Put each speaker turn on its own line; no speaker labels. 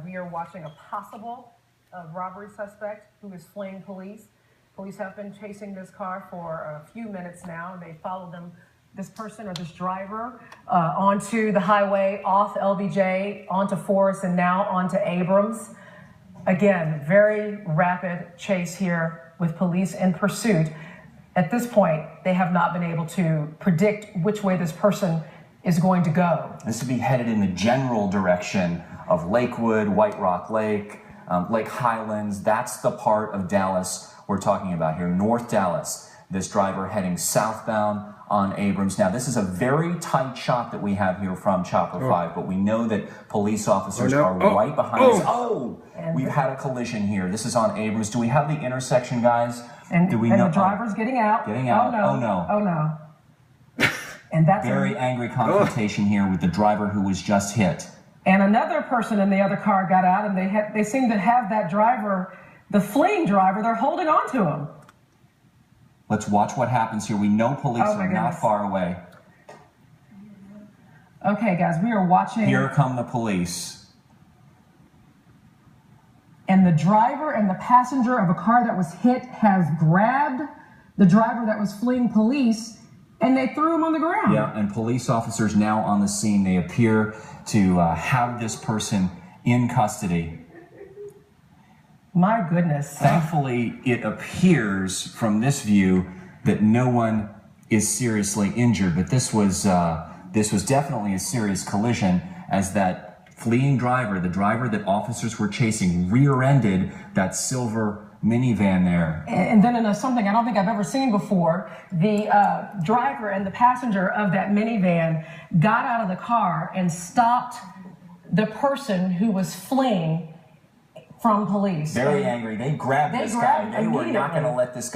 We are watching a possible robbery suspect who is fleeing police. Police have been chasing this car for a few minutes now. They followed this person or this driver onto the highway, off LBJ, onto Forest, and now onto Abrams. Again, very rapid chase here with police in pursuit. At this point, they have not been able to predict which way this person is going to go.
This would be headed in the general direction of Lakewood, White Rock Lake, Lake Highlands. That's the part of Dallas we're talking about here, North Dallas. This driver heading southbound on Abrams. Now, this is a very tight shot that we have here from Chopper 5, but we know that police officers are right behind us. We've had a collision here. This is on Abrams. Do we have the intersection, guys?
And,
Do we
and
know?
The driver's getting out.
Getting out.
Oh, no. Oh, no. And that's
very angry confrontation here with the driver who was just hit.
And another person in the other car got out, and they seem to have that driver, the fleeing driver, they're holding on to him.
Let's watch what happens here. We know police are not far away.
Okay, guys, we are watching.
Here come the police.
And the driver and the passenger of a car that was hit have grabbed the driver that was fleeing police, and they threw him on the ground.
Yeah, and police officers now on the scene. They appear to have this person in custody.
My goodness.
Thankfully, it appears from this view that no one is seriously injured, but this was definitely a serious collision, as that fleeing driver, the driver that officers were chasing, rear-ended that silver minivan there.
And then in something I don't think I've ever seen before, the driver and the passenger of that minivan got out of the car and stopped the person who was fleeing from police.
Very angry. They grabbed this guy. They were not going to let this guy